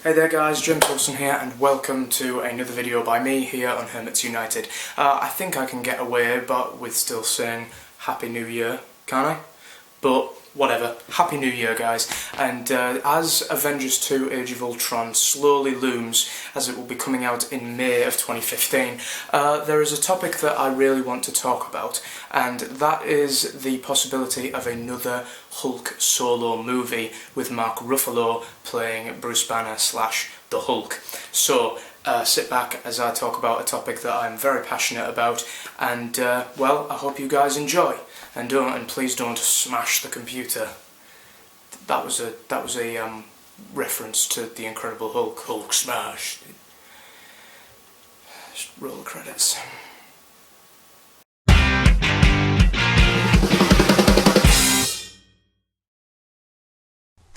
Hey there guys, Jim Wilson here and welcome to another video by me here on Hermits United. I think I can get away with still saying Happy New Year, can't I? But whatever, Happy New Year guys. And as Avengers 2 Age of Ultron slowly looms, as it will be coming out in May of 2015, there is a topic that I really want to talk about, and that is the possibility of another Hulk solo movie with Mark Ruffalo playing Bruce Banner / the Hulk. So sit back as I talk about a topic that I'm very passionate about, and well, I hope you guys enjoy. And please don't smash the computer. That was a reference to the Incredible Hulk. Hulk smash. Just roll the credits.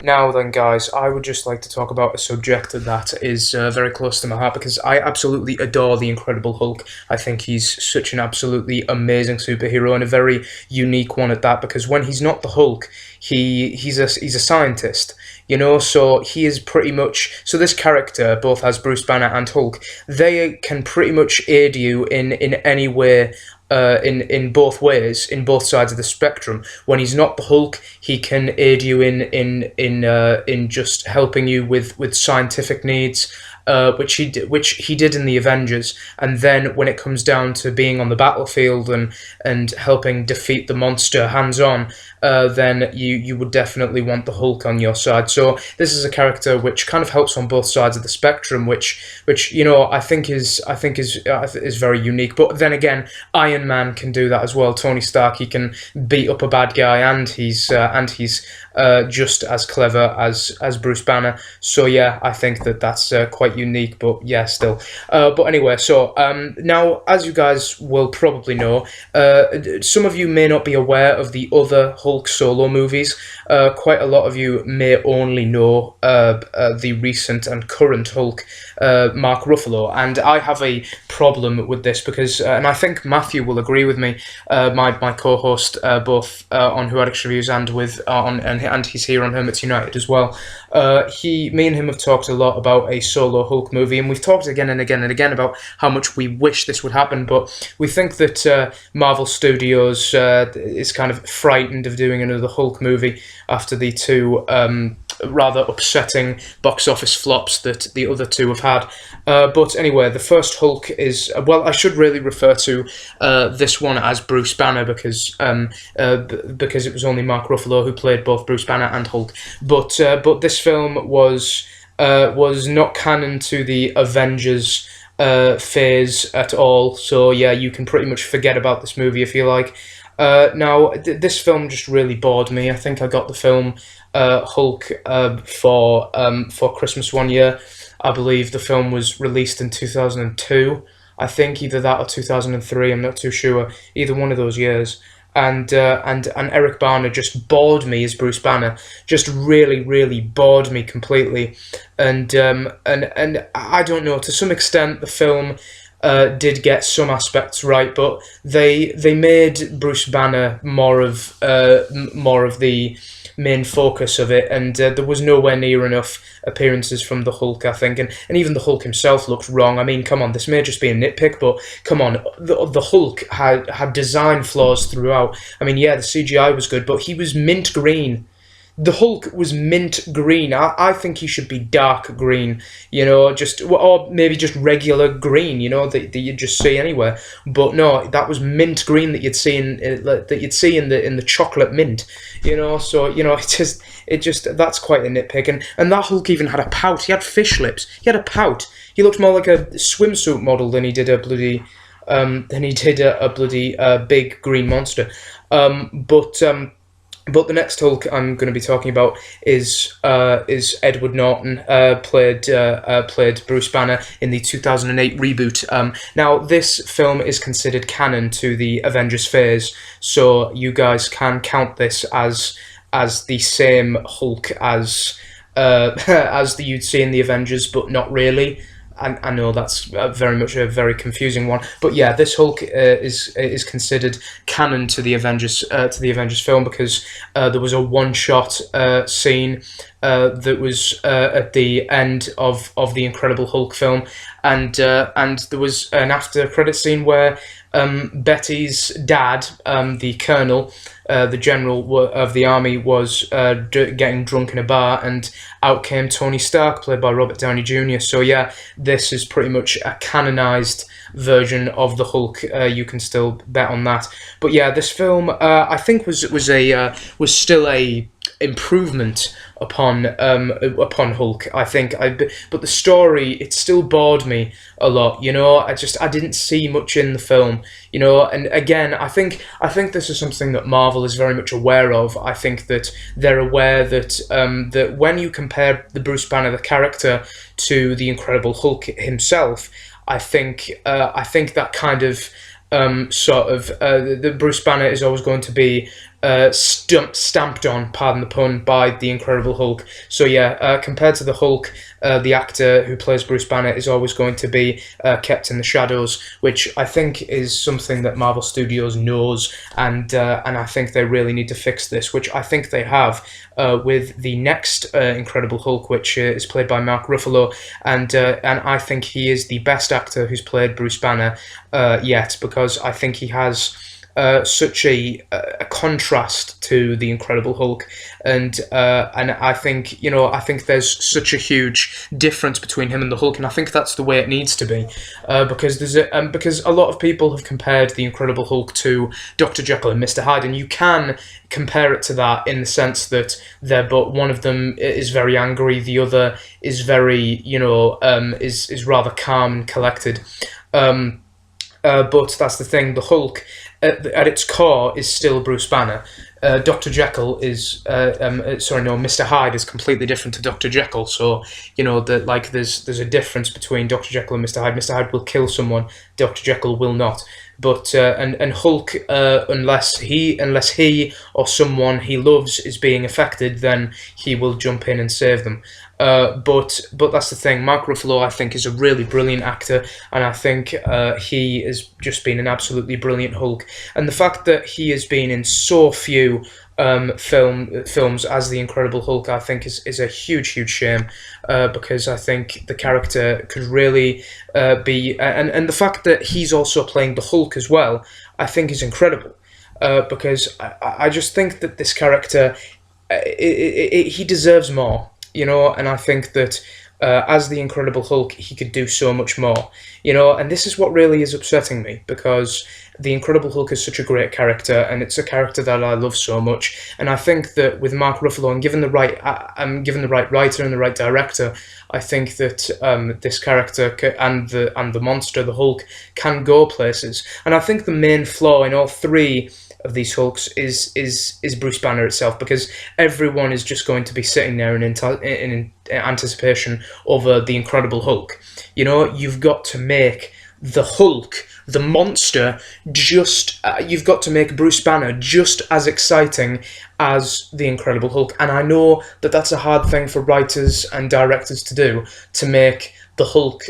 Now then guys, I would just like to talk about a subject that is very close to my heart, because I absolutely adore the Incredible Hulk. I think he's such an absolutely amazing superhero, and a very unique one at that, because when he's not the Hulk, he's a scientist, you know, so he is pretty much, so this character, both as Bruce Banner and Hulk, they can pretty much aid you in any way, in both ways, in both sides of the spectrum. When he's not the Hulk, he can aid you in just helping you with scientific needs, which he did in the Avengers. And then when it comes down to being on the battlefield and helping defeat the monster hands on, then you would definitely want the Hulk on your side. So this is a character which kind of helps on both sides of the spectrum, which you know I think is very unique. But then again, Iron Man can do that as well. Tony Stark, he can beat up a bad guy, and he's just as clever as Bruce Banner. So yeah, I think that's quite unique. But yeah, still. But anyway, so now, as you guys will probably know, some of you may not be aware of the other Hulk solo movies. Quite a lot of you may only know the recent and current Hulk, Mark Ruffalo, and I have a problem with this because, and I think Matthew will agree with me, my co-host, both on Who Addicts Reviews and and he's here on Hermits United as well. Me and him have talked a lot about a solo Hulk movie, and we've talked again and again and again about how much we wish this would happen, but we think that Marvel Studios is kind of frightened of doing another Hulk movie after the two rather upsetting box office flops that the other two have had. But anyway, the first Hulk is, well, I should really refer to this one as Bruce Banner, because it was only Mark Ruffalo who played both Bruce Banner and Hulk. But this film was not canon to the Avengers phase at all. So yeah, you can pretty much forget about this movie if you like. Now, this film just really bored me. I think I got the film Hulk for Christmas one year. I believe the film was released in 2002. I think either that or 2003. I'm not too sure. Either one of those years. And Eric Bana just bored me as Bruce Banner. Just really bored me completely. And I don't know. To some extent, the film did get some aspects right, but they made Bruce Banner more of the main focus of it, and there was nowhere near enough appearances from the Hulk, I think, and even the Hulk himself looked wrong. I mean, come on, this may just be a nitpick, but come on, the Hulk had design flaws throughout. I mean, yeah, the CGI was good, but he was mint green. The Hulk was mint green. I think he should be dark green, you know, or maybe just regular green, you know, that you'd just see anywhere. But no, that was mint green that you'd see in the chocolate mint, you know. So you know, it just that's quite a nitpick. And that Hulk even had a pout. He had fish lips. He had a pout. He looked more like a swimsuit model than he did a bloody big green monster. But the next Hulk I'm going to be talking about is Edward Norton, played Bruce Banner in the 2008 reboot. Now, this film is considered canon to the Avengers phase, so you guys can count this as the same Hulk as you'd see in the Avengers, but not really. I know that's very much a very confusing one, but yeah, this Hulk is considered canon to the Avengers film, because there was a one-shot scene that was at the end of the Incredible Hulk film, and there was an after credit scene where Betty's dad, the colonel, the general of the army, was getting drunk in a bar, and out came Tony Stark, played by Robert Downey Jr. So yeah, this is pretty much a canonized version of the Hulk. You can still bet on that. But yeah, this film I think was still a improvement upon Hulk. I think, but the story, it still bored me a lot. I didn't see much in the film. And again, I think this is something that Marvel is very much aware of. I think that they're aware that that when you compare the Bruce Banner, the character, to the Incredible Hulk himself, I think that kind of the Bruce Banner is always going to be stamped on, pardon the pun, by the Incredible Hulk. So yeah, compared to the Hulk, the actor who plays Bruce Banner is always going to be kept in the shadows, which I think is something that Marvel Studios knows, and I think they really need to fix this, which I think they have with the next Incredible Hulk, which is played by Mark Ruffalo, and I think he is the best actor who's played Bruce Banner yet, because I think he has such a contrast to the Incredible Hulk, and I think I think there's such a huge difference between him and the Hulk, and I think that's the way it needs to be, because because a lot of people have compared the Incredible Hulk to Dr. Jekyll and Mr. Hyde, and you can compare it to that in the sense that but one of them is very angry, the other is very is rather calm and collected. But that's the thing. The Hulk, at its core, is still Bruce Banner. Dr. Jekyll is Mr. Hyde is completely different to Dr. Jekyll. So there's a difference between Dr. Jekyll and Mr. Hyde. Mr. Hyde will kill someone. Dr. Jekyll will not. But and Hulk, unless he or someone he loves is being affected, then he will jump in and save them. But that's the thing. Mark Ruffalo, I think, is a really brilliant actor, and I think he has just been an absolutely brilliant Hulk. And the fact that he has been in so few films as the Incredible Hulk, I think, is a huge shame, because I think the character could really be, and the fact that he's also playing the Hulk as well, I think, is incredible, because I just think that this character, he deserves more. And I think that as the Incredible Hulk, he could do so much more, and this is what really is upsetting me, because the Incredible Hulk is such a great character, and it's a character that I love so much, and I think that with Mark Ruffalo, and given the right writer and the right director, I think that this character and the monster, the Hulk, can go places, and I think the main flaw in all three of these Hulks is Bruce Banner itself, because everyone is just going to be sitting there in anticipation over the Incredible Hulk. You've got to make the Hulk, the monster, you've got to make Bruce Banner just as exciting as the Incredible Hulk, and I know that that's a hard thing for writers and directors to do, to make the Hulk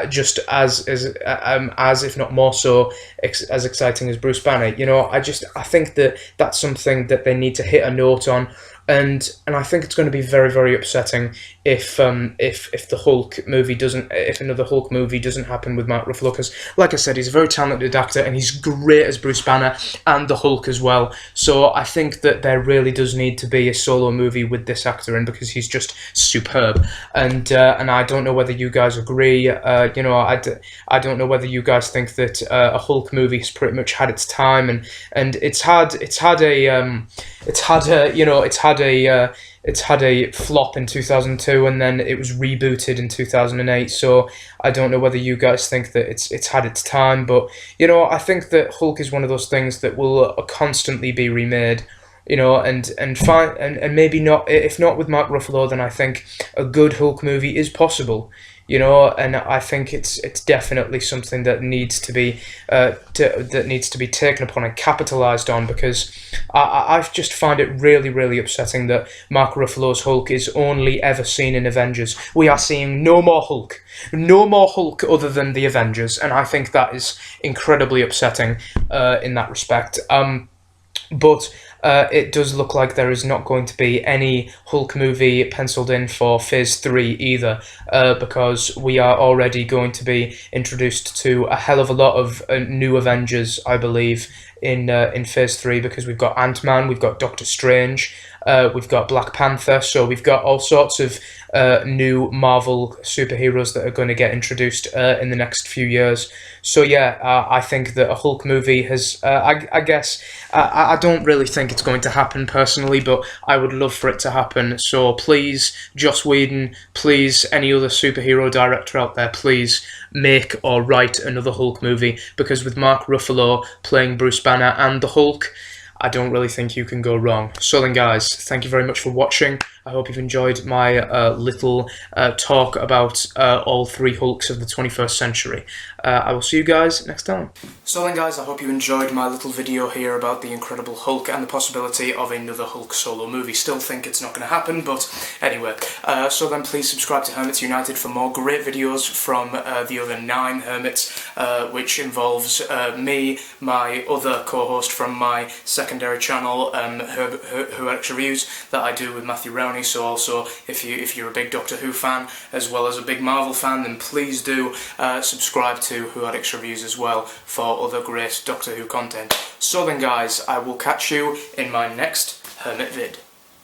just as if not more so as exciting as Bruce Banner. I think that that's something that they need to hit a note on, and I think it's going to be very, very upsetting if the Hulk movie if another Hulk movie doesn't happen with Mark Ruffalo, because like I said, he's a very talented actor and he's great as Bruce Banner and the Hulk as well. So I think that there really does need to be a solo movie with this actor in, because he's just superb, and I don't know whether you guys agree. I don't know whether you guys think that a Hulk movie has pretty much had its time, and it's had a flop in 2002, and then it was rebooted in 2008. So I don't know whether you guys think that it's had its time, but I think that Hulk is one of those things that will constantly be remade. And maybe not. If not with Mark Ruffalo, then I think a good Hulk movie is possible. And I think it's definitely something that needs to be taken upon and capitalized on, because I just find it really, really upsetting that Mark Ruffalo's Hulk is only ever seen in Avengers. We are seeing no more Hulk other than the Avengers, and I think that is incredibly upsetting in that respect. But it does look like there is not going to be any Hulk movie penciled in for Phase 3 either, because we are already going to be introduced to a hell of a lot of new Avengers, I believe, in Phase 3, because we've got Ant-Man, we've got Doctor Strange, we've got Black Panther, so we've got all sorts of new Marvel superheroes that are going to get introduced in the next few years. So yeah, I think that a Hulk movie has, I guess, I don't really think it's going to happen personally, but I would love for it to happen. So please, Joss Whedon, please, any other superhero director out there, please make or write another Hulk movie, because with Mark Ruffalo playing Bruce Banner and the Hulk, I don't really think you can go wrong. So then guys, thank you very much for watching. I hope you've enjoyed my little talk about all three Hulks of the 21st century. I will see you guys next time. So then guys, I hope you enjoyed my little video here about the Incredible Hulk and the possibility of another Hulk solo movie. Still think it's not going to happen, but anyway. So then please subscribe to Hermits United for more great videos from the other 9 Hermits, which involves me, my other co-host from my secondary channel, Who Extra Reviews, that I do with Matthew Rowney. So also, if you're a big Doctor Who fan as well as a big Marvel fan, then please do subscribe to Who Extra Reviews as well for other great Doctor Who content. So then guys, I will catch you in my next Hermit vid.